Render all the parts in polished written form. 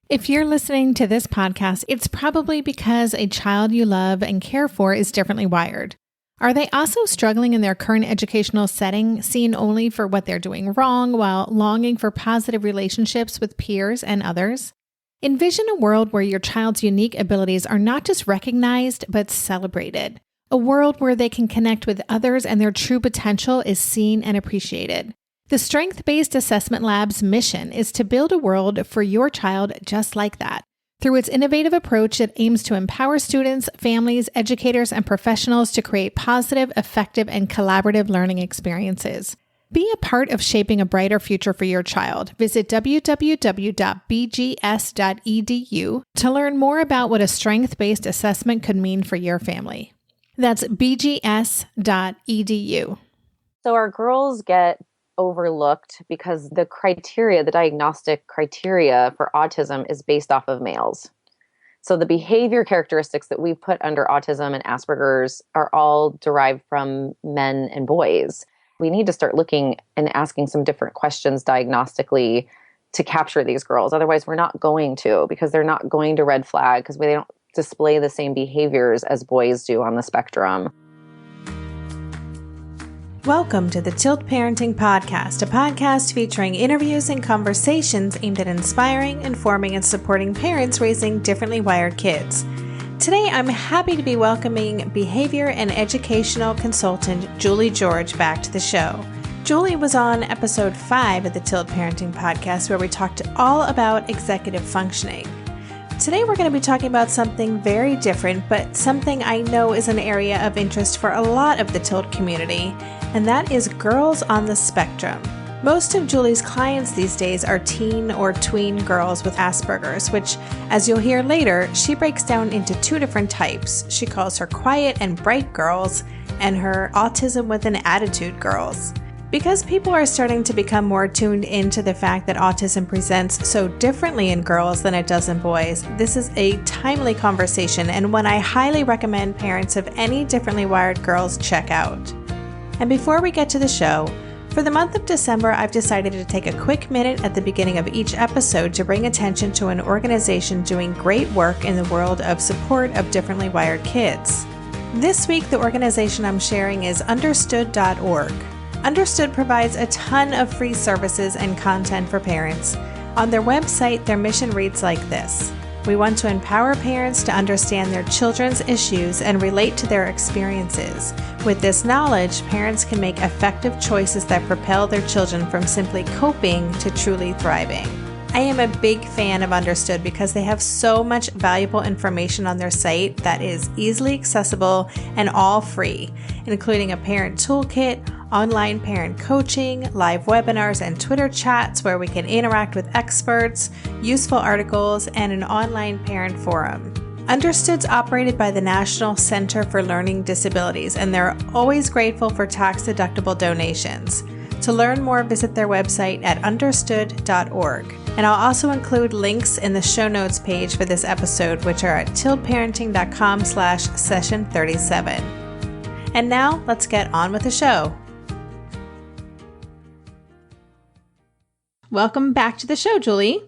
If you're listening to this podcast, it's probably because a child you love and care for is differently wired. Are they also struggling in their current educational setting, seen only for what they're doing wrong while longing for positive relationships with peers and others? Envision a world where your child's unique abilities are not just recognized, but celebrated. A world where they can connect with others and their true potential is seen and appreciated. The Strength-Based Assessment Lab's mission is to build a world for your child just like that. Through its innovative approach, it aims to empower students, families, educators, and professionals to create positive, effective, and collaborative learning experiences. Be a part of shaping a brighter future for your child. Visit www.bgs.edu to learn more about what a strength-based assessment could mean for your family. That's bgs.edu. So our girls get overlooked because the diagnostic criteria for autism is based off of males. So the behavior characteristics that we put under autism and Asperger's are all derived from men and boys. We need to start looking and asking some different questions diagnostically to capture these girls. Otherwise, we're not going to, because they're not going to red flag because they don't display the same behaviors as boys do on the spectrum. Welcome to the Tilt Parenting Podcast, a podcast featuring interviews and conversations aimed at inspiring, informing, and supporting parents raising differently wired kids. Today, I'm happy to be welcoming behavior and educational consultant Julie George back to the show. Julie was on episode 5 of the Tilt Parenting Podcast, where we talked all about executive functioning. Today, we're going to be talking about something very different, but something I know is an area of interest for a lot of the Tilt community, and that is girls on the spectrum. Most of Julie's clients these days are teen or tween girls with Asperger's, which, as you'll hear later, she breaks down into 2 different types. She calls her quiet and bright girls and her autism with an attitude girls. Because people are starting to become more tuned into the fact that autism presents so differently in girls than it does in boys, this is a timely conversation and one I highly recommend parents of any differently wired girls check out. And before we get to the show, for the month of December, I've decided to take a quick minute at the beginning of each episode to bring attention to an organization doing great work in the world of support of differently wired kids. This week, the organization I'm sharing is Understood.org. Understood provides a ton of free services and content for parents. On their website, their mission reads like this: we want to empower parents to understand their children's issues and relate to their experiences. With this knowledge, parents can make effective choices that propel their children from simply coping to truly thriving. I am a big fan of Understood because they have so much valuable information on their site that is easily accessible and all free, including a parent toolkit, online parent coaching, live webinars and Twitter chats where we can interact with experts, useful articles, and an online parent forum. Understood's operated by the National Center for Learning Disabilities, and they're always grateful for tax-deductible donations. To learn more, visit their website at understood.org. And I'll also include links in the show notes page for this episode, which are at tiltparenting.com/session37. And now let's get on with the show. Welcome back to the show, Julie.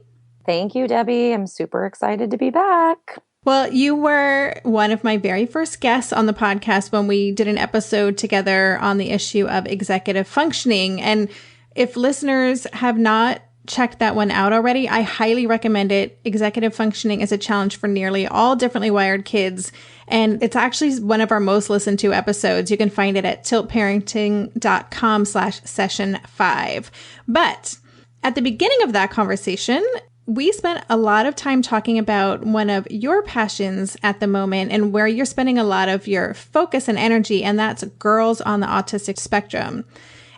Thank you, Debbie. I'm super excited to be back. Well, you were one of my very first guests on the podcast when we did an episode together on the issue of executive functioning. And if listeners have not checked that one out already, I highly recommend it. Executive functioning is a challenge for nearly all differently wired kids. And it's actually one of our most listened to episodes. You can find it at tiltparenting.com/session5. But at the beginning of that conversation, we spent a lot of time talking about one of your passions at the moment and where you're spending a lot of your focus and energy, and that's girls on the autistic spectrum.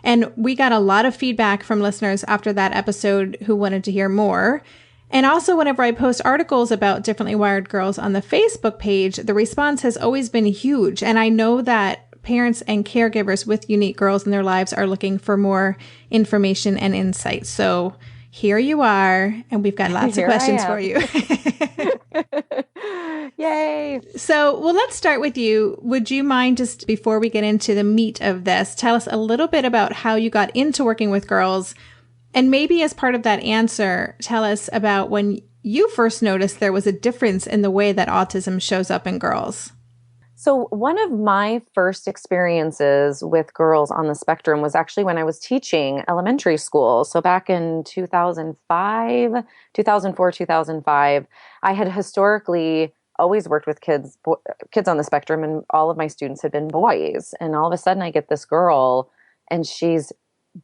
And we got a lot of feedback from listeners after that episode who wanted to hear more. And also, whenever I post articles about differently wired girls on the Facebook page, the response has always been huge. And I know that parents and caregivers with unique girls in their lives are looking for more information and insight. So here you are, and we've got lots of questions for you. Yay. So, well, let's start with you. Would you mind, just before we get into the meat of this, tell us a little bit about how you got into working with girls? And maybe as part of that answer, tell us about when you first noticed there was a difference in the way that autism shows up in girls. So one of my first experiences with girls on the spectrum was actually when I was teaching elementary school. So back in 2004, 2005, I had historically always worked with kids on the spectrum, and all of my students had been boys. And all of a sudden I get this girl and she's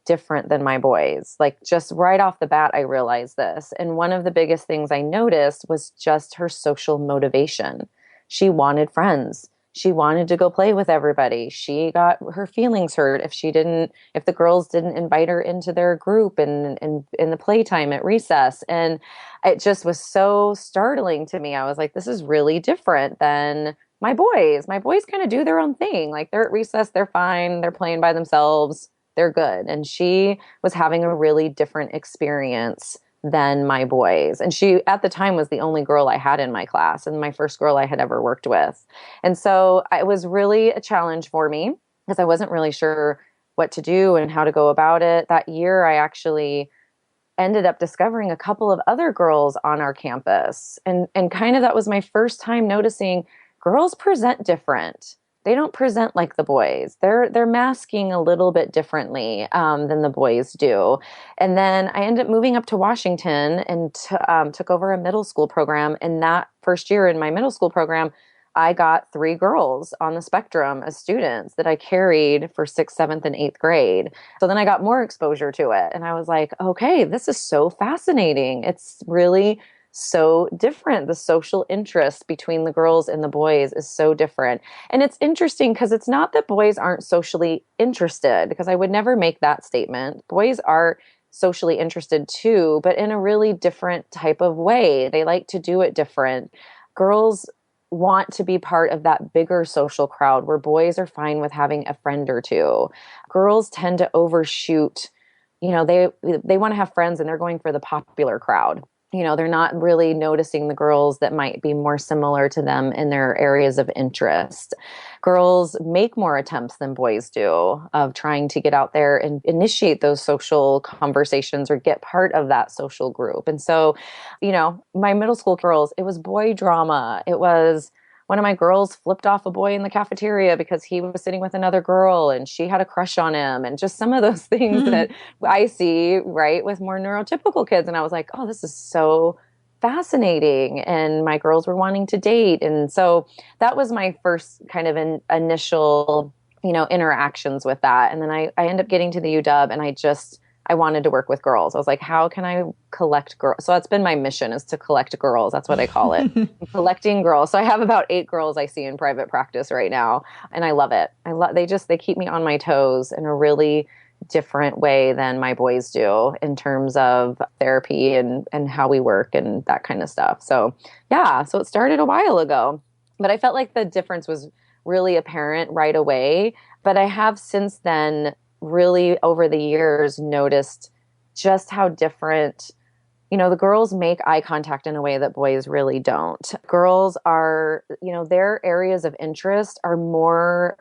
different than my boys. Like, just right off the bat, I realized this. And one of the biggest things I noticed was just her social motivation. She wanted friends. She wanted to go play with everybody. She got her feelings hurt if the girls didn't invite her into their group and in the playtime at recess. And it just was so startling to me. I was like, this is really different than my boys. My boys kind of do their own thing. Like, they're at recess, they're fine, they're playing by themselves, they're good. And she was having a really different experience than my boys. And she, at the time, was the only girl I had in my class and my first girl I had ever worked with. And so it was really a challenge for me because I wasn't really sure what to do and how to go about it. That year, I actually ended up discovering a couple of other girls on our campus. And kind of that was my first time noticing girls present different. They don't present like the boys. They're masking a little bit differently than the boys do. And then I ended up moving up to Washington and took over a middle school program. And that first year in my middle school program, I got 3 girls on the spectrum as students that I carried for 6th, 7th, and 8th grade. So then I got more exposure to it. And I was like, okay, this is so fascinating. It's really so different. The social interest between the girls and the boys is so different. And it's interesting because it's not that boys aren't socially interested, because I would never make that statement. Boys are socially interested too, but in a really different type of way. They like to do it different. Girls want to be part of that bigger social crowd where boys are fine with having a friend or two. Girls tend to overshoot. They want to have friends and they're going for the popular crowd. They're not really noticing the girls that might be more similar to them in their areas of interest. Girls make more attempts than boys do of trying to get out there and initiate those social conversations or get part of that social group. And so, my middle school girls, it was boy drama. It was one of my girls flipped off a boy in the cafeteria because he was sitting with another girl and she had a crush on him, and just some of those things that I see, right, with more neurotypical kids. And I was like, oh, this is so fascinating. And my girls were wanting to date. And so that was my first kind of initial, interactions with that. And then I ended up getting to the UW, and I wanted to work with girls. I was like, how can I collect girls? So that's been my mission, is to collect girls. That's what I call it. Collecting girls. So I have about 8 girls I see in private practice right now. And I love it. They keep me on my toes in a really different way than my boys do in terms of therapy and how we work and that kind of stuff. So yeah, so it started a while ago, but I felt like the difference was really apparent right away. But I have since then really over the years noticed just how different, the girls make eye contact in a way that boys really don't. Girls are, their areas of interest are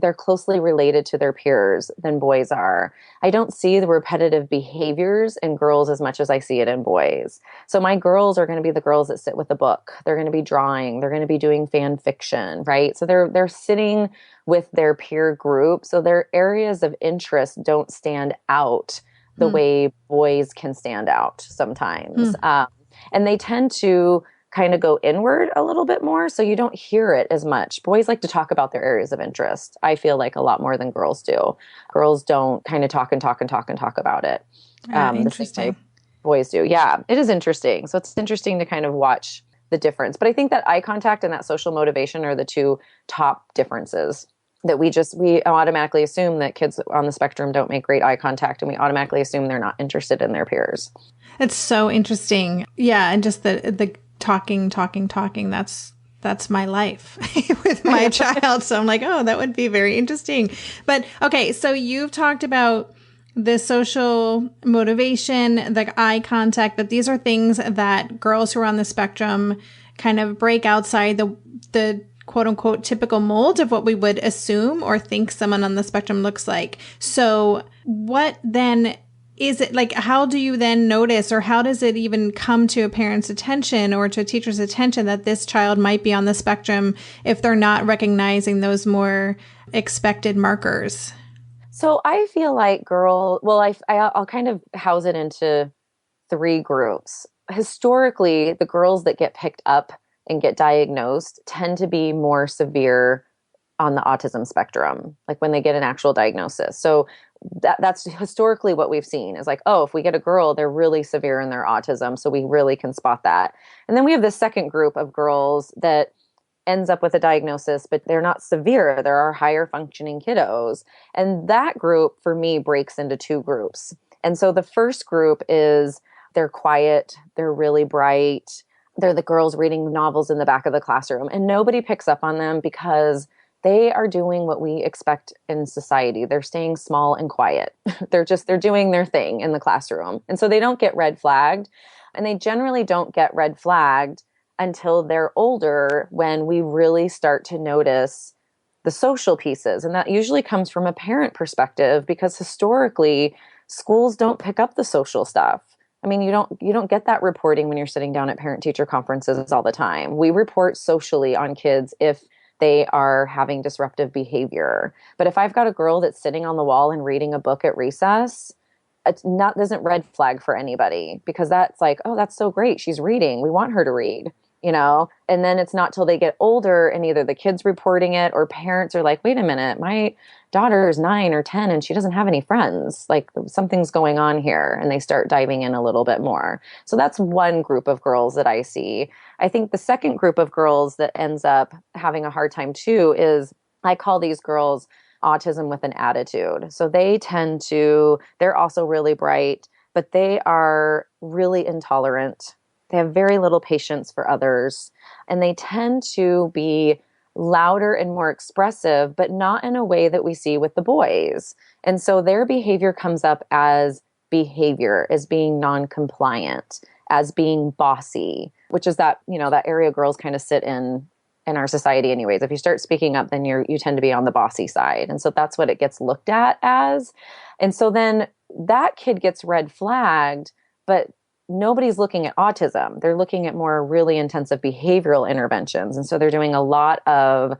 they're closely related to their peers than boys are. I don't see the repetitive behaviors in girls as much as I see it in boys. So my girls are going to be the girls that sit with a book. They're going to be drawing. They're going to be doing fan fiction, right? So they're sitting with their peer group. So their areas of interest don't stand out the way boys can stand out sometimes. And they tend to kind of go inward a little bit more, so you don't hear it as much. Boys like to talk about their areas of interest, I feel like, a lot more than girls do. Girls don't kind of talk about it. Interesting. Boys do. Yeah, it is interesting. So it's interesting to kind of watch the difference. But I think that eye contact and that social motivation are the 2 top differences that we automatically assume that kids on the spectrum don't make great eye contact, and we automatically assume they're not interested in their peers. It's so interesting. Yeah. And just the talking. That's my life with my child. So I'm like, oh, that would be very interesting. But okay. So you've talked about the social motivation, the eye contact, that these are things that girls who are on the spectrum kind of break outside the quote unquote typical mold of what we would assume or think someone on the spectrum looks like. So what then is it like, how do you then notice, or how does it even come to a parent's attention or to a teacher's attention that this child might be on the spectrum if they're not recognizing those more expected markers? So I feel like I'll kind of house it into three groups. Historically, the girls that get picked up and get diagnosed tend to be more severe on the autism spectrum, like when they get an actual diagnosis. So that's historically what we've seen is like, oh, if we get a girl, they're really severe in their autism. So we really can spot that. And then we have the second group of girls that ends up with a diagnosis, but they're not severe. There are higher functioning kiddos. And that group for me breaks into two groups. And so the first group is they're quiet, they're really bright, they're the girls reading novels in the back of the classroom, and nobody picks up on them because they are doing what we expect in society. They're staying small and quiet. They're doing their thing in the classroom. And so they don't get red flagged. And they generally don't get red flagged until they're older, when we really start to notice the social pieces. And that usually comes from a parent perspective, because historically schools don't pick up the social stuff. I mean, you don't get that reporting when you're sitting down at parent-teacher conferences all the time. We report socially on kids if they are having disruptive behavior. But if I've got a girl that's sitting on the wall and reading a book at recess, doesn't red flag for anybody, because that's like, oh, that's so great. She's reading. We want her to read, And then it's not till they get older and either the kid's reporting it or parents are like, wait a minute, my daughter is 9 or 10 and she doesn't have any friends. Like, something's going on here. And they start diving in a little bit more. So that's one group of girls that I see. I think the second group of girls that ends up having a hard time too is, I call these girls autism with an attitude. So they're also really bright, but they are really intolerant. They have very little patience for others, and they tend to be louder and more expressive, but not in a way that we see with the boys. And so their behavior comes up as behavior, as being non-compliant, as being bossy, which is that area girls kind of sit in our society anyways. If you start speaking up, then you tend to be on the bossy side. And so that's what it gets looked at as. And so then that kid gets red flagged, but nobody's looking at autism. They're looking at more really intensive behavioral interventions. And so they're doing a lot of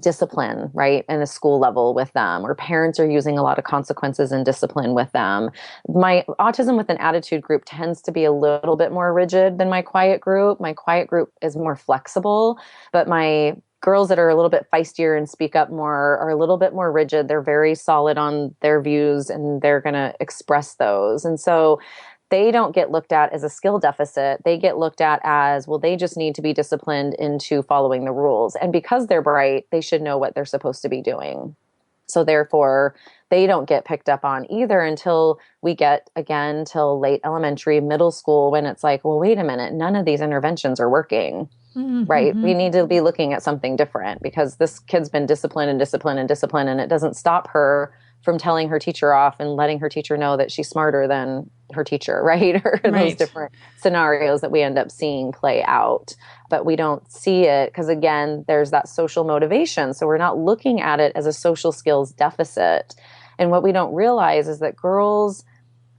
discipline, right, in a school level with them, or parents are using a lot of consequences and discipline with them. My autism with an attitude group tends to be a little bit more rigid than my quiet group. My quiet group is more flexible, but my girls that are a little bit feistier and speak up more are a little bit more rigid. They're very solid on their views and they're going to express those. And so they don't get looked at as a skill deficit. They get looked at as, well, they just need to be disciplined into following the rules. And because they're bright, they should know what they're supposed to be doing. So therefore, they don't get picked up on either until we get, again, till late elementary, middle school, when it's like, well, wait a minute, none of these interventions are working. Mm-hmm. Right? We need to be looking at something different, because this kid's been disciplined and disciplined and disciplined, and it doesn't stop her from telling her teacher off and letting her teacher know that she's smarter than her teacher, right? Or those different scenarios that we end up seeing play out. But we don't see it because, again, there's that social motivation. So we're not looking at it as a social skills deficit. And what we don't realize is that girls,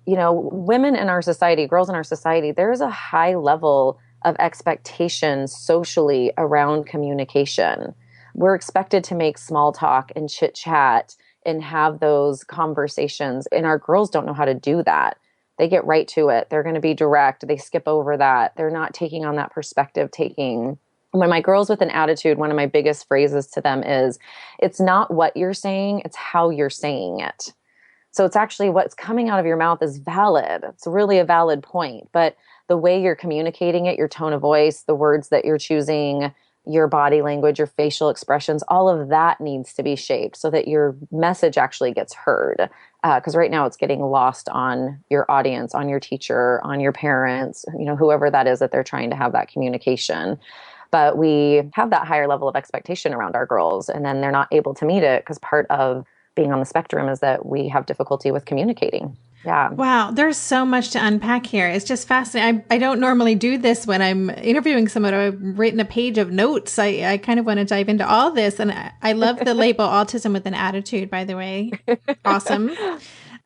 women in our society, girls in our society, there's a high level of expectation socially around communication. We're expected to make small talk and chit chat and have those conversations. And our girls don't know how to do that. They get right to it. They're going to be direct. They skip over that. They're not taking on that perspective taking. When my girls with an attitude, one of my biggest phrases to them is, it's not what you're saying, it's how you're saying it. So it's actually what's coming out of your mouth is valid. It's really a valid point. But the way you're communicating it, your tone of voice, the words that you're choosing, your body language, your facial expressions, all of that needs to be shaped so that your message actually gets heard. Because right now it's getting lost on your audience, on your teacher, on your parents, whoever that is that they're trying to have that communication. But we have that higher level of expectation around our girls, and then they're not able to meet it because part of being on the spectrum is that we have difficulty with communicating. Yeah. Wow. There's so much to unpack here. It's just fascinating. I don't normally do this when I'm interviewing someone. I've written a page of notes. I kind of want to dive into all this. And I love the label autism with an attitude, by the way. Awesome.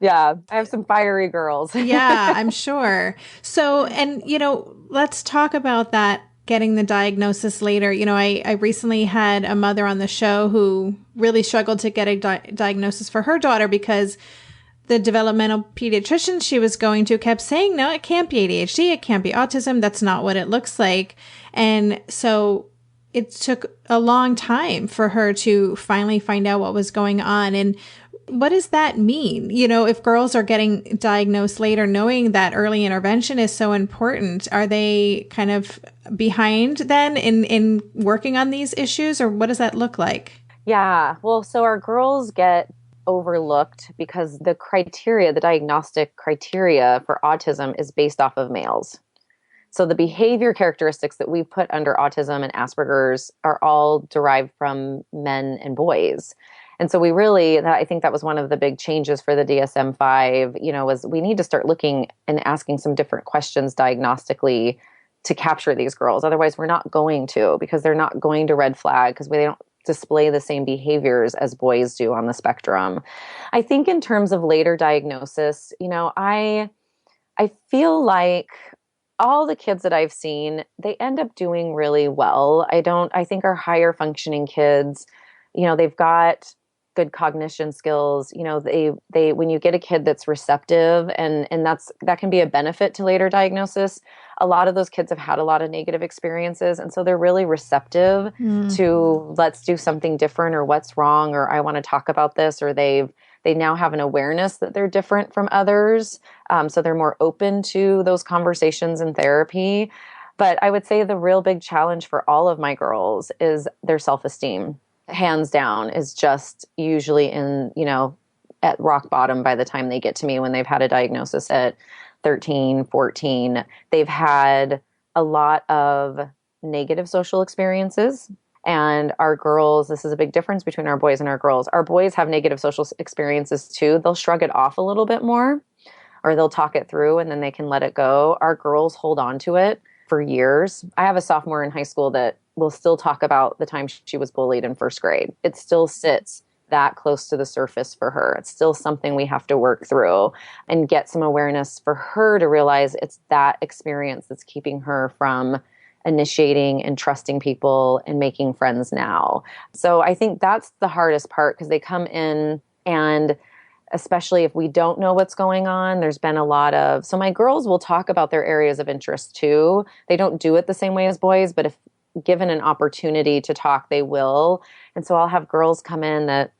Yeah, I have some fiery girls. Yeah, I'm sure. So, and, let's talk about that, getting the diagnosis later. I recently had a mother on the show who really struggled to get a diagnosis for her daughter because the developmental pediatrician she was going to kept saying, no, it can't be ADHD. It can't be autism. That's not what it looks like. And so it took a long time for her to finally find out what was going on. And what does that mean? If girls are getting diagnosed later, knowing that early intervention is so important, are they kind of behind then in working on these issues, or what does that look like? Yeah. Well, so our girls get overlooked because the diagnostic criteria for autism is based off of males. So the behavior characteristics that we've put under autism and Asperger's are all derived from men and boys. And so I think that was one of the big changes for the DSM-5, was we need to start looking and asking some different questions diagnostically to capture these girls. Otherwise, we're not going to, because they're not going to red flag because they don't display the same behaviors as boys do on the spectrum. I think in terms of later diagnosis, I feel like all the kids that I've seen, they end up doing really well. I think our higher functioning kids, they've got good cognition skills. They when you get a kid that's receptive, and that can be a benefit to later diagnosis. A lot of those kids have had a lot of negative experiences, and so they're really receptive to let's do something different, or what's wrong, or I want to talk about this, or they now have an awareness that they're different from others. So they're more open to those conversations in therapy. But I would say the real big challenge for all of my girls is their self-esteem. Hands down is just usually at rock bottom by the time they get to me, when they've had a diagnosis at 13, 14. They've had a lot of negative social experiences. And our girls, this is a big difference between our boys and our girls. Our boys have negative social experiences too. They'll shrug it off a little bit more, or they'll talk it through and then they can let it go. Our girls hold on to it for years. I have a sophomore in high school that will still talk about the time she was bullied in first grade. It still sits that close to the surface for her. It's still something we have to work through and get some awareness for her to realize it's that experience that's keeping her from initiating and trusting people and making friends now. So I think that's the hardest part, because they come in, and especially if we don't know what's going on, there's been a lot of, so my girls will talk about their areas of interest too. They don't do it the same way as boys, but if given an opportunity to talk, they will. And so I'll have girls come in that,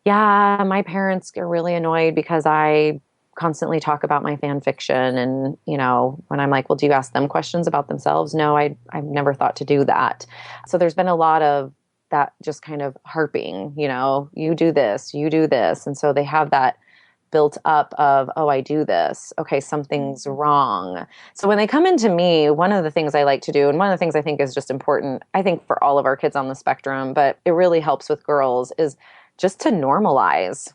yeah, my parents are really annoyed because I constantly talk about my fan fiction. And, when I'm like, well, do you ask them questions about themselves? No, I've never thought to do that. So there's been a lot of that just kind of harping, you do this, you do this. And so they have that built up of, oh, I do this. Okay, something's wrong. So when they come into me, one of the things I like to do, and one of the things I think is just important, I think for all of our kids on the spectrum, but it really helps with girls, is just to normalize.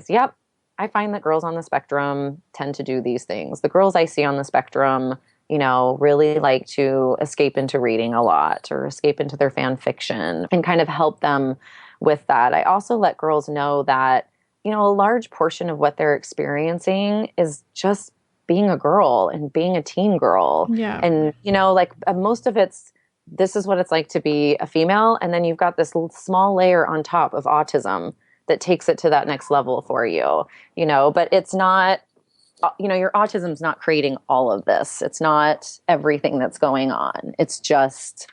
Yep. I find that girls on the spectrum tend to do these things. The girls I see on the spectrum, really like to escape into reading a lot, or escape into their fan fiction, and kind of help them with that. I also let girls know that, a large portion of what they're experiencing is just being a girl and being a teen girl. Yeah. And, most of this is what it's like to be a female. And then you've got this small layer on top of autism that takes it to that next level for you, but it's not, your autism's not creating all of this. It's not everything that's going on. It's just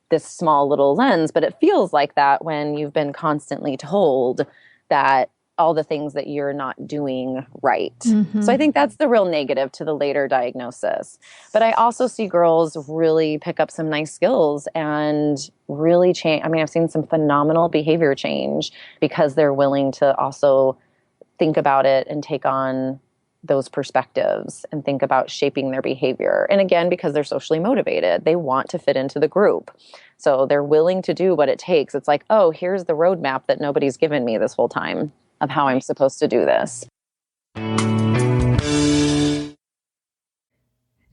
this small little lens, but it feels like that when you've been constantly told that all the things that you're not doing right. Mm-hmm. So I think that's the real negative to the later diagnosis. But I also see girls really pick up some nice skills and really change. I mean, I've seen some phenomenal behavior change because they're willing to also think about it and take on those perspectives and think about shaping their behavior. And again, because they're socially motivated, they want to fit into the group. So they're willing to do what it takes. It's like, oh, here's the roadmap that nobody's given me this whole time of how I'm supposed to do this.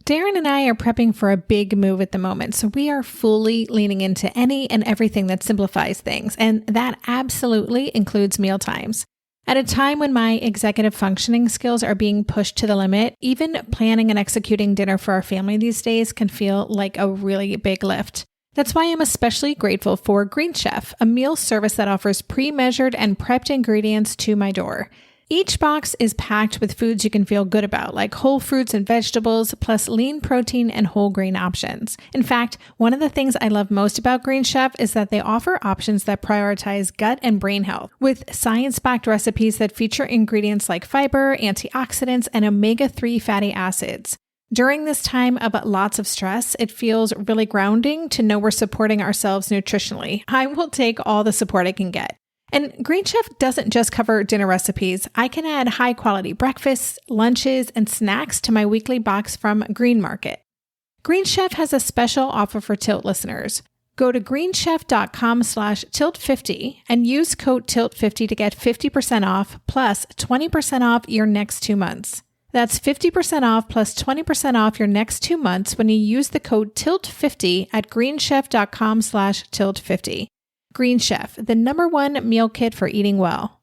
Darren and I are prepping for a big move at the moment, so we are fully leaning into any and everything that simplifies things, and that absolutely includes mealtimes. At a time when my executive functioning skills are being pushed to the limit, even planning and executing dinner for our family these days can feel like a really big lift. That's why I'm especially grateful for Green Chef, a meal service that offers pre-measured and prepped ingredients to my door. Each box is packed with foods you can feel good about, like whole fruits and vegetables, plus lean protein and whole grain options. In fact, one of the things I love most about Green Chef is that they offer options that prioritize gut and brain health, with science-backed recipes that feature ingredients like fiber, antioxidants, and omega-3 fatty acids. During this time of lots of stress, it feels really grounding to know we're supporting ourselves nutritionally. I will take all the support I can get. And Green Chef doesn't just cover dinner recipes. I can add high-quality breakfasts, lunches, and snacks to my weekly box from Green Market. Green Chef has a special offer for Tilt listeners. Go to greenchef.com/tilt50 and use code TILT50 to get 50% off plus 20% off your next 2 months. That's 50% off plus 20% off your next 2 months when you use the code TILT50 at greenchef.com/tilt50. Green Chef, the #1 meal kit for eating well.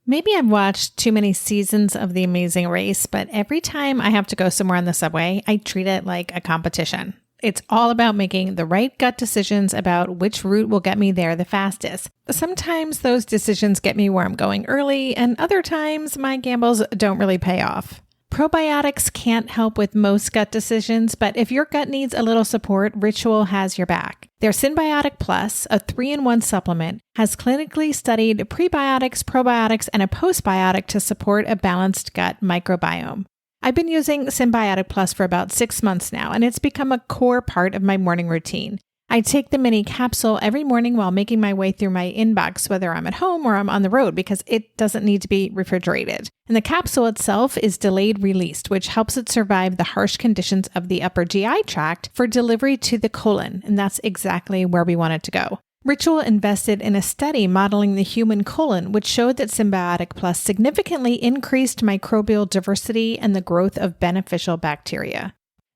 Maybe I've watched too many seasons of The Amazing Race, but every time I have to go somewhere on the subway, I treat it like a competition. It's all about making the right gut decisions about which route will get me there the fastest. Sometimes those decisions get me where I'm going early, and other times my gambles don't really pay off. Probiotics can't help with most gut decisions, but if your gut needs a little support, Ritual has your back. Their Symbiotic Plus, a 3-in-1 supplement, has clinically studied prebiotics, probiotics, and a postbiotic to support a balanced gut microbiome. I've been using Symbiotic Plus for about 6 months now, and it's become a core part of my morning routine. I take the mini capsule every morning while making my way through my inbox, whether I'm at home or I'm on the road, because it doesn't need to be refrigerated. And the capsule itself is delayed released, which helps it survive the harsh conditions of the upper GI tract for delivery to the colon. And that's exactly where we want it to go. Ritual invested in a study modeling the human colon, which showed that Symbiotic Plus significantly increased microbial diversity and the growth of beneficial bacteria.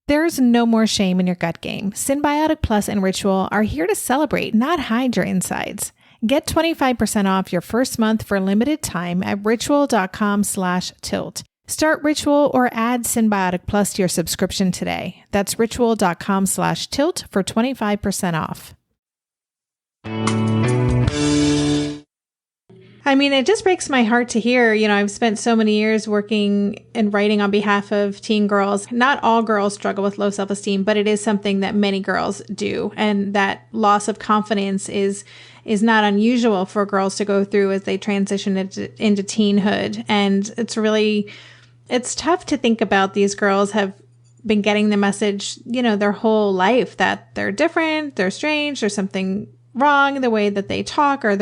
There's no more shame in your gut game. Symbiotic Plus and Ritual are here to celebrate, not hide your insides. Get 25% off your first month for a limited time at ritual.com/tilt. Start Ritual or add Symbiotic Plus to your subscription today. That's ritual.com/tilt for 25% off. I mean, it just breaks my heart to hear, I've spent so many years working and writing on behalf of teen girls. Not all girls struggle with low self-esteem, but it is something that many girls do. And that loss of confidence is not unusual for girls to go through as they transition into teenhood. And it's tough to think about. These girls have been getting the message, their whole life that they're different, they're strange, there's something wrong the way that they talk or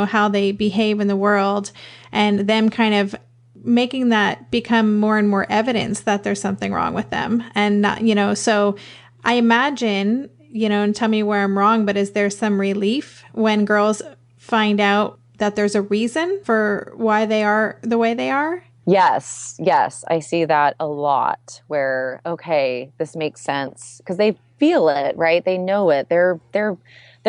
how they behave in the world, and them kind of making that become more and more evidence that there's something wrong with them. And not, so I imagine, and tell me where I'm wrong, but is there some relief when girls find out that there's a reason for why they are the way they are? Yes. I see that a lot where, okay, this makes sense because they feel it, right? They know it. They're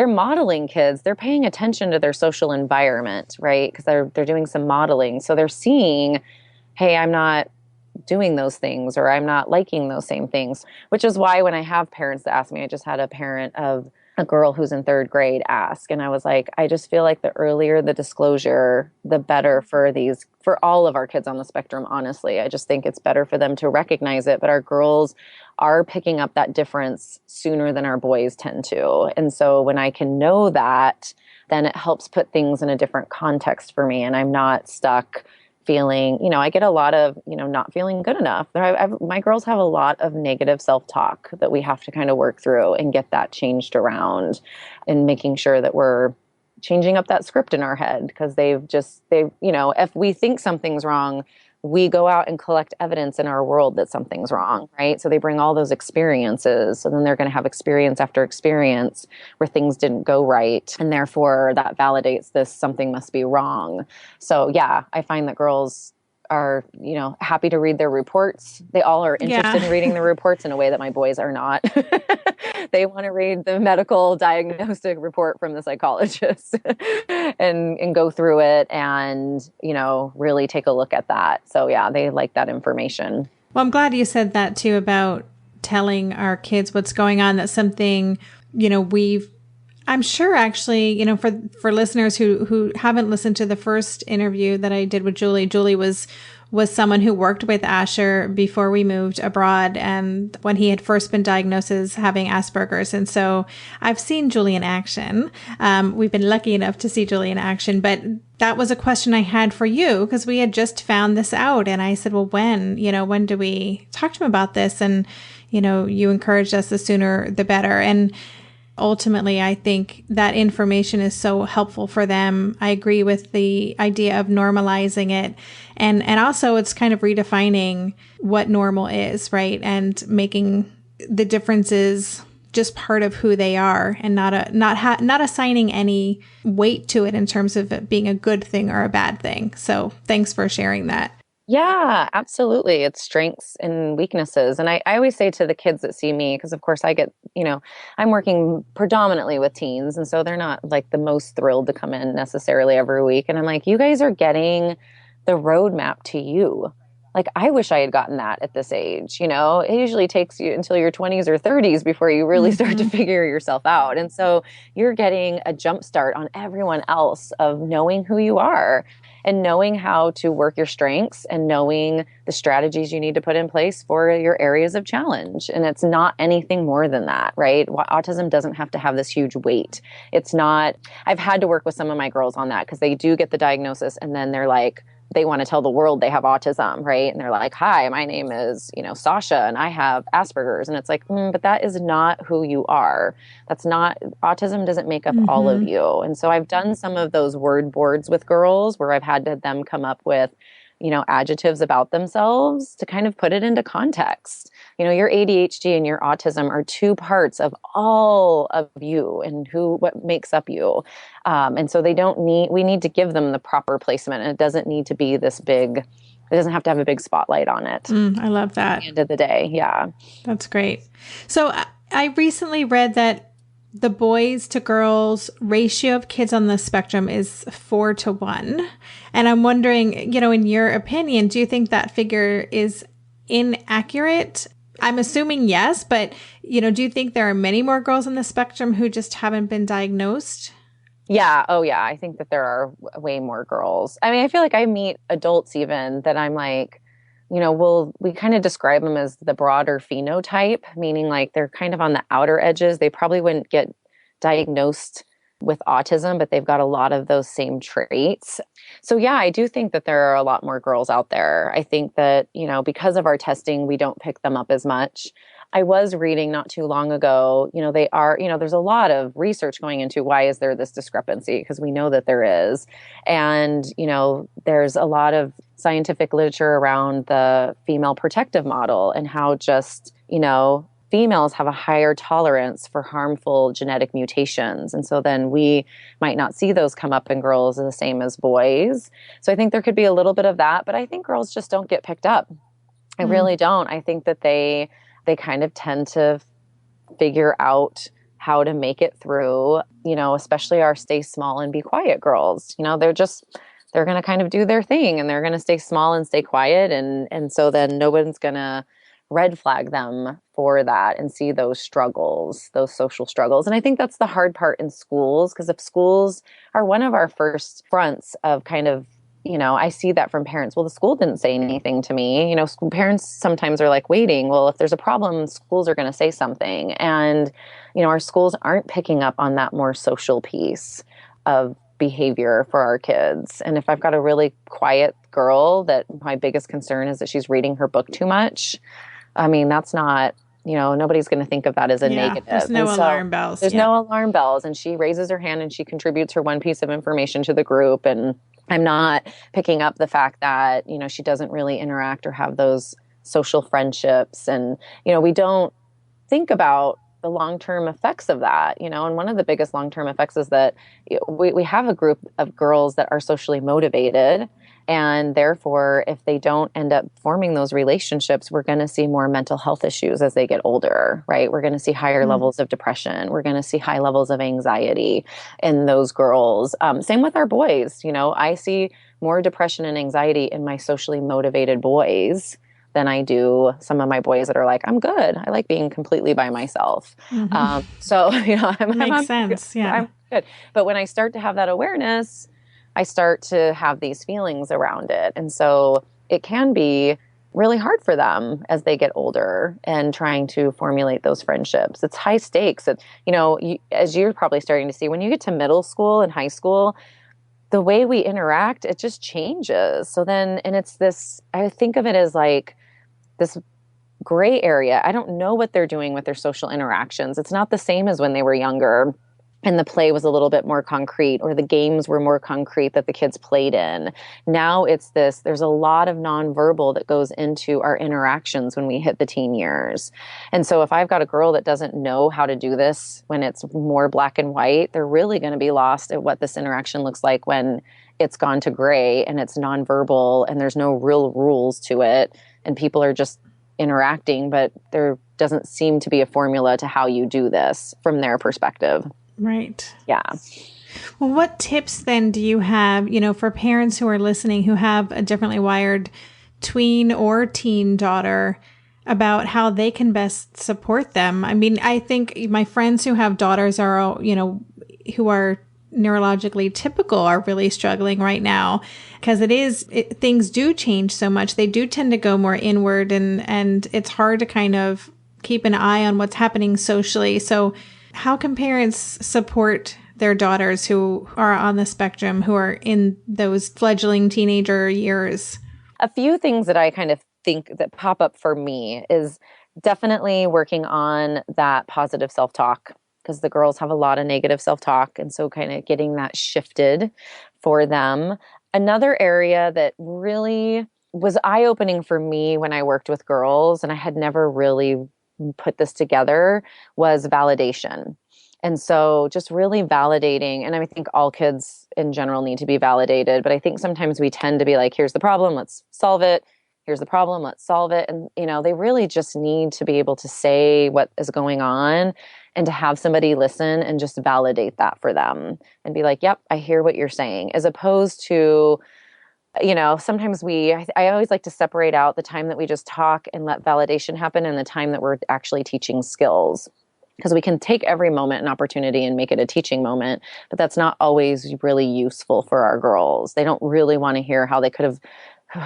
modeling kids. They're paying attention to their social environment, right? Because they're doing some modeling. So they're seeing, hey, I'm not doing those things or I'm not liking those same things, which is why when I have parents that ask me, I just had a parent of a girl who's in 3rd grade ask, and I was like, I just feel like the earlier the disclosure, the better for all of our kids on the spectrum, honestly. I just think it's better for them to recognize it. But our girls are picking up that difference sooner than our boys tend to. And so when I can know that, then it helps put things in a different context for me. And I'm not stuck feeling, I get a lot of, not feeling good enough. My girls have a lot of negative self-talk that we have to kind of work through and get that changed around, and making sure that we're changing up that script in our head, because if we think something's wrong, we go out and collect evidence in our world that something's wrong, right? So they bring all those experiences. So then they're going to have experience after experience where things didn't go right. And therefore that validates this, something must be wrong. So yeah, I find that girls are, happy to read their reports. They all are interested in reading the reports in a way that my boys are not. They want to read the medical diagnostic report from the psychologist and go through it and, really take a look at that. So yeah, they like that information. Well, I'm glad you said that too about telling our kids what's going on. That's something, I'm sure actually, for listeners who haven't listened to the first interview that I did with Julie was someone who worked with Asher before we moved abroad and when he had first been diagnosed as having Asperger's. And so I've seen Julie in action. We've been lucky enough to see Julie in action, but that was a question I had for you because we had just found this out. And I said, well, when do we talk to him about this? And, you encouraged us the sooner the better. And ultimately, I think that information is so helpful for them. I agree with the idea of normalizing it. And also it's kind of redefining what normal is, right? And making the differences just part of who they are and not assigning any weight to it in terms of it being a good thing or a bad thing. So thanks for sharing that. Yeah, absolutely. It's strengths and weaknesses. And I always say to the kids that see me, because of course I get, I'm working predominantly with teens. And so they're not like the most thrilled to come in necessarily every week. And I'm like, you guys are getting the roadmap to you. Like, I wish I had gotten that at this age. It usually takes you until your 20s or 30s before you really start to figure yourself out. And so you're getting a jump start on everyone else of knowing who you are and knowing how to work your strengths and knowing the strategies you need to put in place for your areas of challenge. And it's not anything more than that, right? Autism doesn't have to have this huge weight. It's not, I've had to work with some of my girls on that because they do get the diagnosis and then they're like, they want to tell the world they have autism, right? And they're like, hi, my name is, Sasha, and I have Asperger's. And it's like, but that is not who you are. That's not, autism doesn't make up all of you. And so I've done some of those word boards with girls where I've had them come up with, adjectives about themselves to kind of put it into context. Your ADHD and your autism are two parts of all of you and what makes up you. And so we need to give them the proper placement. And it doesn't need to be this big, it doesn't have to have a big spotlight on it. I love that. At the end of the day. Yeah. That's great. So I recently read that the boys to girls ratio of kids on the spectrum is 4-1. And I'm wondering, in your opinion, do you think that figure is inaccurate? I'm assuming yes, but, do you think there are many more girls on the spectrum who just haven't been diagnosed? Yeah. Oh, yeah. I think that there are way more girls. I mean, I feel like I meet adults even that I'm like, we kind of describe them as the broader phenotype, meaning like they're kind of on the outer edges. They probably wouldn't get diagnosed with autism, but they've got a lot of those same traits. So yeah, I do think that there are a lot more girls out there. I think that, because of our testing, we don't pick them up as much. I was reading not too long ago, they are, there's a lot of research going into why is there this discrepancy, because we know that there is. And, there's a lot of scientific literature around the female protective model and how just, females have a higher tolerance for harmful genetic mutations. And so then we might not see those come up in girls the same as boys. So I think there could be a little bit of that, but I think girls just don't get picked up. I really don't. I think that they kind of tend to figure out how to make it through, especially our stay small and be quiet girls. They're going to kind of do their thing and they're going to stay small and stay quiet. And so then no one's going to red flag them for that and see those struggles, those social struggles. And I think that's the hard part in schools, because if schools are one of our first fronts of kind of, I see that from parents. Well, the school didn't say anything to me. School parents sometimes are like waiting. Well, if there's a problem, schools are going to say something. And, our schools aren't picking up on that more social piece of behavior for our kids. And if I've got a really quiet girl that my biggest concern is that she's reading her book too much, I mean, that's not, nobody's going to think of that as a negative. There's no alarm bells. There's no alarm bells. And she raises her hand and she contributes her one piece of information to the group. And I'm not picking up the fact that, she doesn't really interact or have those social friendships. And, we don't think about the long-term effects of that, and one of the biggest long-term effects is that we have a group of girls that are socially motivated And therefore, if they don't end up forming those relationships, we're going to see more mental health issues as they get older, right? We're going to see higher levels of depression. We're going to see high levels of anxiety in those girls. Same with our boys. I see more depression and anxiety in my socially motivated boys than I do some of my boys that are like, I'm good. I like being completely by myself. Makes sense. Yeah. I'm good. But when I start to have that awareness, I start to have these feelings around it. And so it can be really hard for them as they get older and trying to formulate those friendships. It's high stakes. As you're probably starting to see, when you get to middle school and high school, the way we interact, it just changes. So then, and it's this, I think of it as like this gray area. I don't know what they're doing with their social interactions. It's not the same as when they were younger and the play was a little bit more concrete, or the games were more concrete that the kids played in. Now it's this, there's a lot of nonverbal that goes into our interactions when we hit the teen years. And so if I've got a girl that doesn't know how to do this when it's more black and white, they're really going to be lost at what this interaction looks like when it's gone to gray and it's nonverbal and there's no real rules to it. And people are just interacting, but there doesn't seem to be a formula to how you do this from their perspective. Right. Yeah. Well, what tips then do you have, for parents who are listening who have a differently wired tween or teen daughter about how they can best support them? I mean, I think my friends who have daughters are, who are neurologically typical are really struggling right now because things do change so much. They do tend to go more inward and it's hard to kind of keep an eye on what's happening socially. So how can parents support their daughters who are on the spectrum, who are in those fledgling teenager years? A few things that I kind of think that pop up for me is definitely working on that positive self-talk, because the girls have a lot of negative self-talk. And so kind of getting that shifted for them. Another area that really was eye-opening for me when I worked with girls, and I had never really put this together, was validation. And so just really validating, and I think all kids in general need to be validated, but I think sometimes we tend to be like, here's the problem, let's solve it. Here's the problem, let's solve it. And, they really just need to be able to say what is going on and to have somebody listen and just validate that for them and be like, yep, I hear what you're saying, as opposed to, sometimes I always like to separate out the time that we just talk and let validation happen and the time that we're actually teaching skills. Because we can take every moment an opportunity and make it a teaching moment, but that's not always really useful for our girls. They don't really want to hear how they could have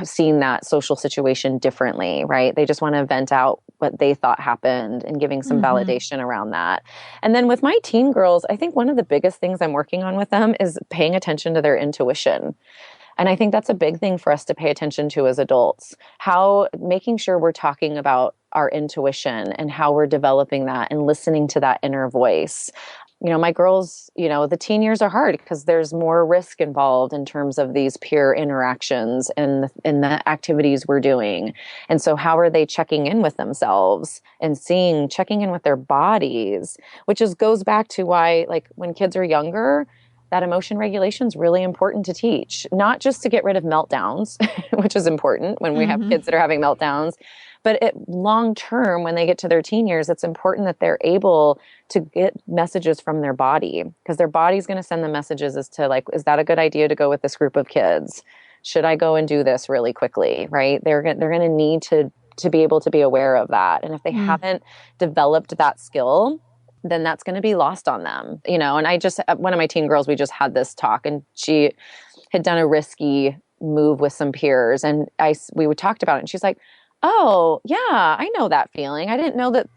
seen that social situation differently, right? They just want to vent out what they thought happened and giving some validation around that. And then with my teen girls, I think one of the biggest things I'm working on with them is paying attention to their intuition. And I think that's a big thing for us to pay attention to as adults, making sure we're talking about our intuition and how we're developing that and listening to that inner voice. My girls, the teen years are hard because there's more risk involved in terms of these peer interactions and the activities we're doing. And so how are they checking in with themselves and checking in with their bodies, which goes back to why, like, when kids are younger, that emotion regulation is really important to teach, not just to get rid of meltdowns, which is important when we have kids that are having meltdowns, but long term, when they get to their teen years, it's important that they're able to get messages from their body, because their body's going to send them messages as to, like, is that a good idea to go with this group of kids? Should I go and do this really quickly, right? They're going to need to be able to be aware of that. And if they haven't developed that skill, then that's going to be lost on them, And one of my teen girls, we just had this talk, and she had done a risky move with some peers, and we talked about it, and she's like, oh yeah, I know that feeling. I didn't know that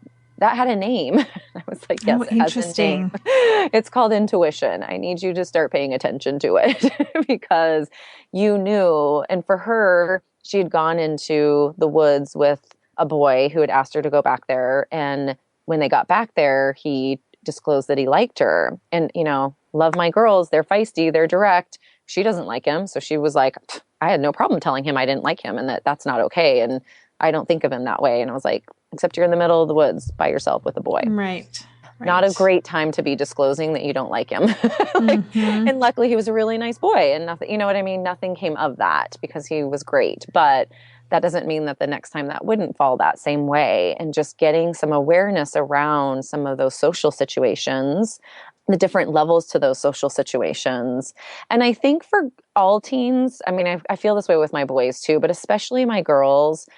had a name. I was like, yes, it has a name. It's called intuition. I need you to start paying attention to it because you knew. And for her, she had gone into the woods with a boy who had asked her to go back there, and when they got back there, he disclosed that he liked her. And, love my girls. They're feisty. They're direct. She doesn't like him. So she was like, I had no problem telling him I didn't like him and that's not okay. And I don't think of him that way. And I was like, except you're in the middle of the woods by yourself with a boy. Right. Not a great time to be disclosing that you don't like him. And luckily he was a really nice boy and nothing, you know what I mean? Nothing came of that because he was great. But that doesn't mean that the next time that wouldn't fall that same way. And just getting some awareness around some of those social situations, the different levels to those social situations. And I think for all teens, I mean, I feel this way with my boys too, but especially my girls,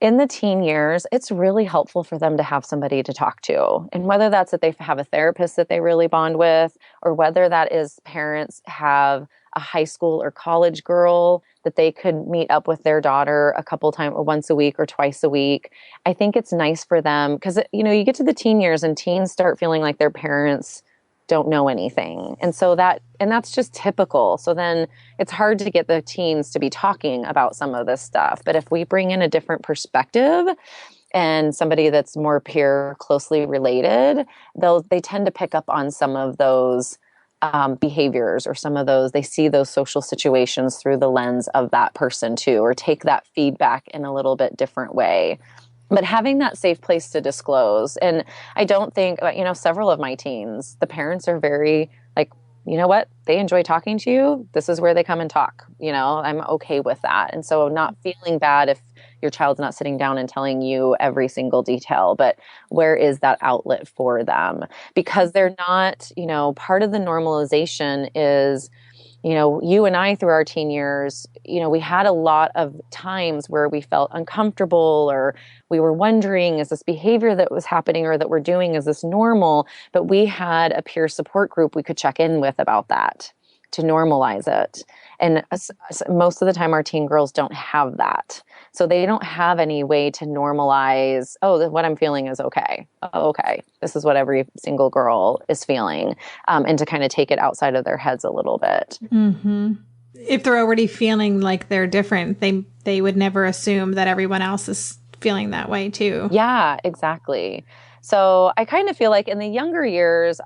in the teen years, it's really helpful for them to have somebody to talk to. And whether that's that they have a therapist that they really bond with, or whether that is parents have a high school or college girl that they could meet up with their daughter a couple times, once a week or twice a week. I think it's nice for them because, you know, you get to the teen years and teens start feeling like their parents don't know anything. And so that's just typical. So then it's hard to get the teens to be talking about some of this stuff. But if we bring in a different perspective and somebody that's more peer closely related, they tend to pick up on some of those behaviors or some of those, they see those social situations through the lens of that person too, or take that feedback in a little bit different way. But having that safe place to disclose. And I don't think, you know, several of my teens, the parents are very like, you know what, they enjoy talking to you. This is where they come and talk. You know, I'm okay with that. And so not feeling bad if your child's not sitting down and telling you every single detail, but where is that outlet for them? Because they're not, you know, part of the normalization is, you know, you and I through our teen years, you know, we had a lot of times where we felt uncomfortable or we were wondering, is this behavior that was happening or that we're doing, is this normal? But we had a peer support group we could check in with about that to normalize it. And most of the time our teen girls don't have that. So they don't have any way to normalize, oh, what I'm feeling is okay. Oh, okay. This is what every single girl is feeling. And to kind of take it outside of their heads a little bit. Mm-hmm. If they're already feeling like they're different, they would never assume that everyone else is feeling that way too. Yeah, exactly. So I kind of feel like in the younger years,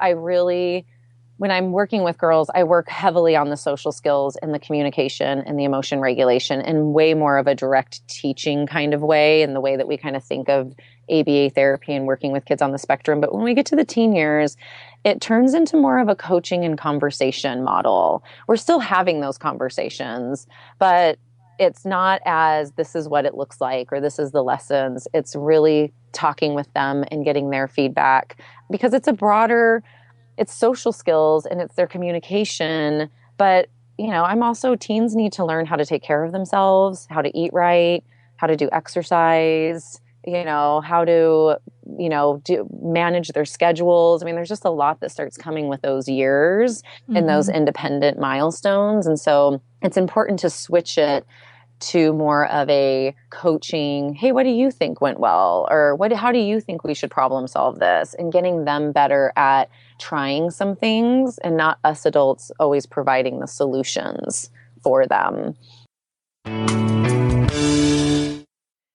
when I'm working with girls, I work heavily on the social skills and the communication and the emotion regulation in way more of a direct teaching kind of way, and the way that we kind of think of ABA therapy and working with kids on the spectrum. But when we get to the teen years, it turns into more of a coaching and conversation model. We're still having those conversations, but it's not as this is what it looks like or this is the lessons. It's really talking with them and getting their feedback because it's it's social skills and it's their communication. But, you know, teens need to learn how to take care of themselves, how to eat right, how to do exercise, you know, how to, you know, manage their schedules. I mean, there's just a lot that starts coming with those years and those independent milestones. And so it's important to switch it to more of a coaching, hey, what do you think went well? Or how do you think we should problem solve this? And getting them better at trying some things and not us adults always providing the solutions for them.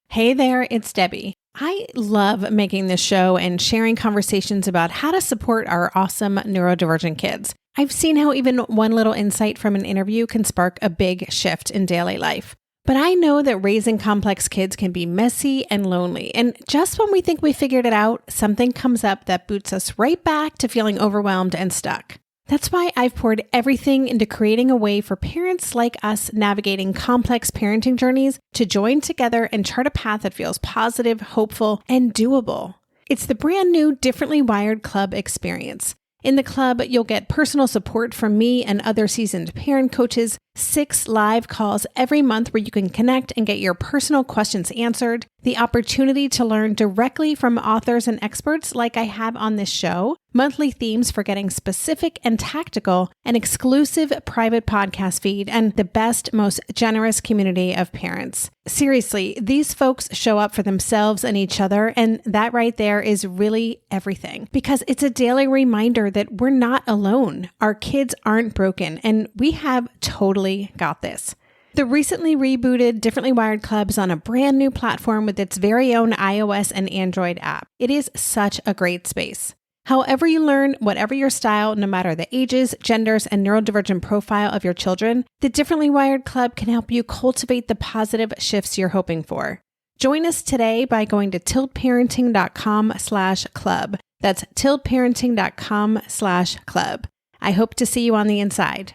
Hey there, it's Debbie. I love making this show and sharing conversations about how to support our awesome neurodivergent kids. I've seen how even one little insight from an interview can spark a big shift in daily life. But I know that raising complex kids can be messy and lonely. And just when we think we figured it out, something comes up that boots us right back to feeling overwhelmed and stuck. That's why I've poured everything into creating a way for parents like us navigating complex parenting journeys to join together and chart a path that feels positive, hopeful, and doable. It's the brand new Differently Wired Club experience. In the club, you'll get personal support from me and other seasoned parent coaches, 6 live calls every month where you can connect and get your personal questions answered, the opportunity to learn directly from authors and experts like I have on this show, monthly themes for getting specific and tactical, an exclusive private podcast feed, and the best, most generous community of parents. Seriously, these folks show up for themselves and each other, and that right there is really everything, because it's a daily reminder that we're not alone. Our kids aren't broken, and we have totally got this. The recently rebooted Differently Wired Club is on a brand new platform with its very own iOS and Android app. It is such a great space. However you learn, whatever your style, no matter the ages, genders, and neurodivergent profile of your children, the Differently Wired Club can help you cultivate the positive shifts you're hoping for. Join us today by going to tiltparenting.com/club. That's tiltparenting.com/club. I hope to see you on the inside.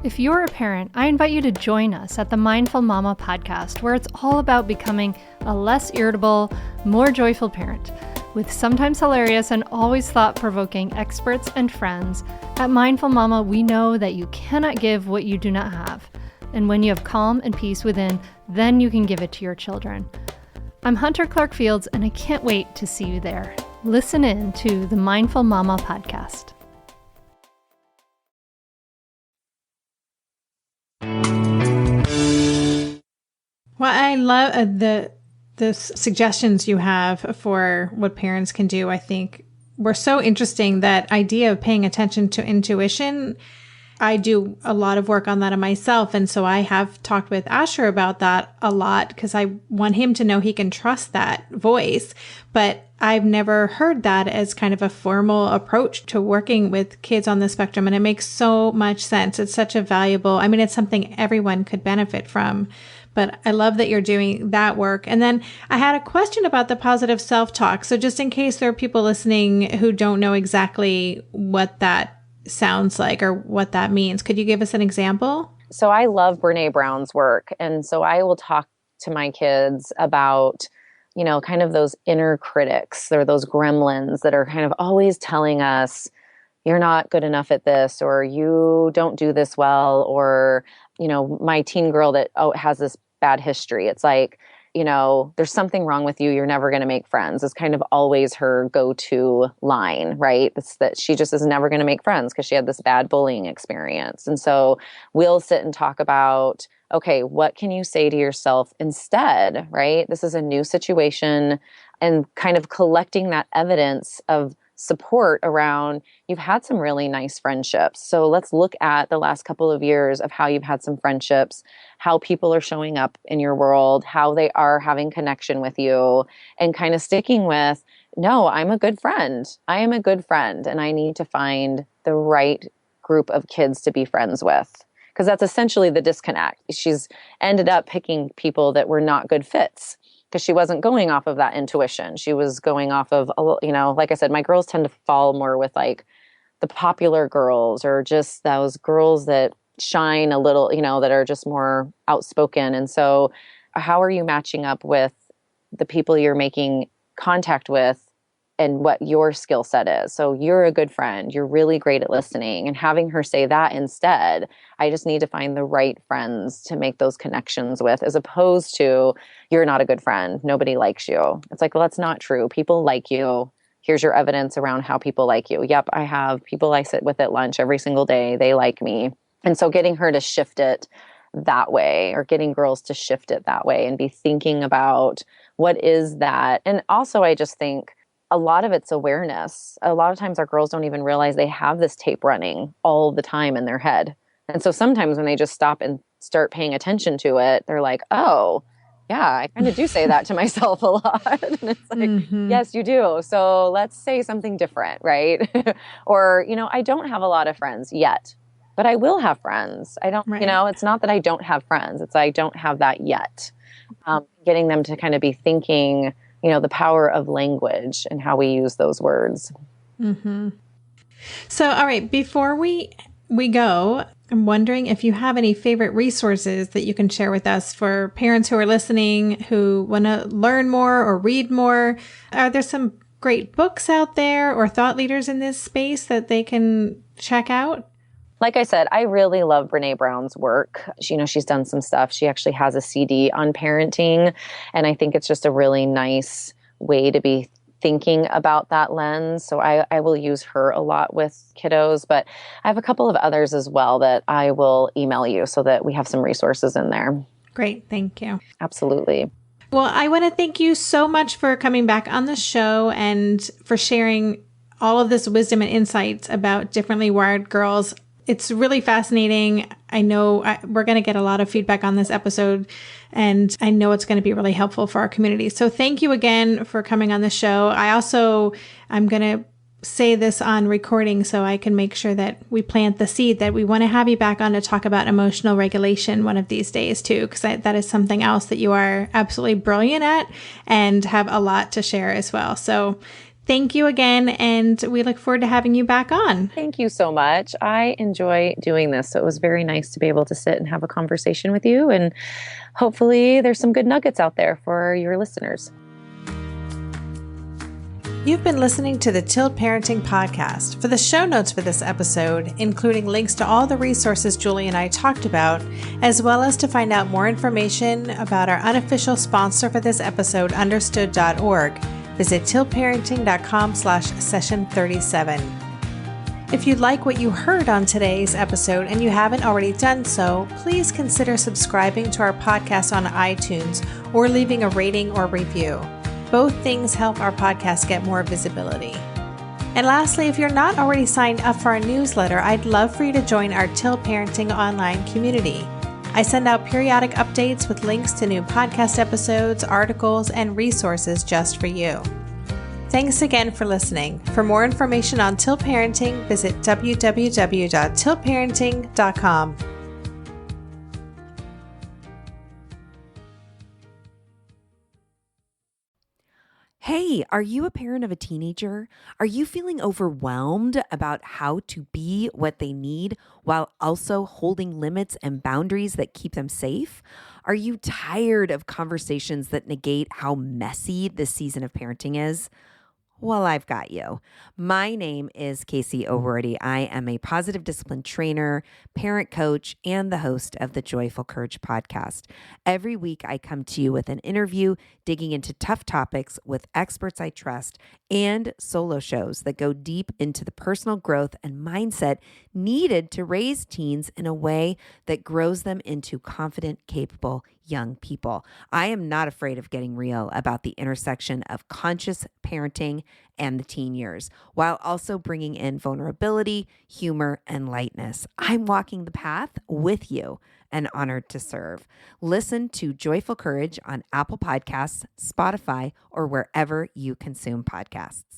If you're a parent, I invite you to join us at the Mindful Mama podcast, where it's all about becoming a less irritable, more joyful parent. With sometimes hilarious and always thought-provoking experts and friends, at Mindful Mama, we know that you cannot give what you do not have. And when you have calm and peace within, then you can give it to your children. I'm Hunter Clark Fields, and I can't wait to see you there. Listen in to the Mindful Mama podcast. Well, I love the suggestions you have for what parents can do. I think were so interesting. That idea of paying attention to intuition. I do a lot of work on that in myself. And so I have talked with Asher about that a lot because I want him to know he can trust that voice. But I've never heard that as kind of a formal approach to working with kids on the spectrum. And it makes so much sense. It's such a valuable, it's something everyone could benefit from. But I love that you're doing that work. And then I had a question about the positive self-talk. So just in case there are people listening who don't know exactly what that sounds like or what that means, could you give us an example? So I love Brene Brown's work. And so I will talk to my kids about, kind of those inner critics or those gremlins that are kind of always telling us, you're not good enough at this, or you don't do this well, or, my teen girl that has this bad history. It's like, there's something wrong with you. You're never going to make friends. It's kind of always her go-to line, right? It's that she just is never going to make friends because she had this bad bullying experience. And so we'll sit and talk about, okay, what can you say to yourself instead, right? This is a new situation, and kind of collecting that evidence of support around, you've had some really nice friendships. So let's look at the last couple of years of how you've had some friendships, how people are showing up in your world, how they are having connection with you, and kind of sticking with, no, I'm a good friend. I am a good friend, and I need to find the right group of kids to be friends with. Because that's essentially the disconnect. She's ended up picking people that were not good fits, because she wasn't going off of that intuition. She was going off of, like I said, my girls tend to fall more with like the popular girls, or just those girls that shine a little, that are just more outspoken. And so how are you matching up with the people you're making contact with and what your skill set is? So you're a good friend. You're really great at listening, and having her say that instead. I just need to find the right friends to make those connections with, as opposed to, you're not a good friend. Nobody likes you. It's like, well, that's not true. People like you. Here's your evidence around how people like you. Yep, I have people I sit with at lunch every single day. They like me. And so getting her to shift it that way, or getting girls to shift it that way and be thinking about what is that. And also, I just think, a lot of it's awareness. A lot of times our girls don't even realize they have this tape running all the time in their head. And so sometimes when they just stop and start paying attention to it, they're like, oh, yeah, I kind of do say that to myself a lot. And it's like, yes, you do. So let's say something different, right? Or, I don't have a lot of friends yet, but I will have friends. I don't, it's not that I don't have friends. It's I don't have that yet. Getting them to kind of be thinking, the power of language and how we use those words. Mm-hmm. So, all right, before we go, I'm wondering if you have any favorite resources that you can share with us for parents who are listening, who want to learn more or read more. Are there some great books out there or thought leaders in this space that they can check out? Like I said, I really love Brene Brown's work. She's done some stuff. She actually has a CD on parenting. And I think it's just a really nice way to be thinking about that lens. So I will use her a lot with kiddos, but I have a couple of others as well that I will email you so that we have some resources in there. Great. Thank you. Absolutely. Well, I want to thank you so much for coming back on the show and for sharing all of this wisdom and insights about differently wired girls. It's really fascinating. I know we're going to get a lot of feedback on this episode, and I know it's going to be really helpful for our community. So thank you again for coming on the show. I'm going to say this on recording so I can make sure that we plant the seed that we want to have you back on to talk about emotional regulation one of these days too, because that is something else that you are absolutely brilliant at and have a lot to share as well. So Thank you again, and we look forward to having you back on. Thank you so much. I enjoy doing this. So it was very nice to be able to sit and have a conversation with you. And hopefully there's some good nuggets out there for your listeners. You've been listening to the Tilt Parenting Podcast. For the show notes for this episode, including links to all the resources Julie and I talked about, as well as to find out more information about our unofficial sponsor for this episode, understood.org, visit tiltparenting.com/session37. If you like what you heard on today's episode and you haven't already done so, please consider subscribing to our podcast on iTunes or leaving a rating or review. Both things help our podcast get more visibility. And lastly, if you're not already signed up for our newsletter, I'd love for you to join our Tilt Parenting online community. I send out periodic updates with links to new podcast episodes, articles, and resources just for you. Thanks again for listening. For more information on Tilt Parenting, visit www.tiltparenting.com. Hey, are you a parent of a teenager? Are you feeling overwhelmed about how to be what they need while also holding limits and boundaries that keep them safe? Are you tired of conversations that negate how messy this season of parenting is? Well, I've got you. My name is Casey O'Rourke. I am a positive discipline trainer, parent coach, and the host of the Joyful Courage podcast. Every week, I come to you with an interview digging into tough topics with experts I trust and solo shows that go deep into the personal growth and mindset needed to raise teens in a way that grows them into confident, capable young people. I am not afraid of getting real about the intersection of conscious parenting and the teen years, while also bringing in vulnerability, humor, and lightness. I'm walking the path with you and honored to serve. Listen to Joyful Courage on Apple Podcasts, Spotify, or wherever you consume podcasts.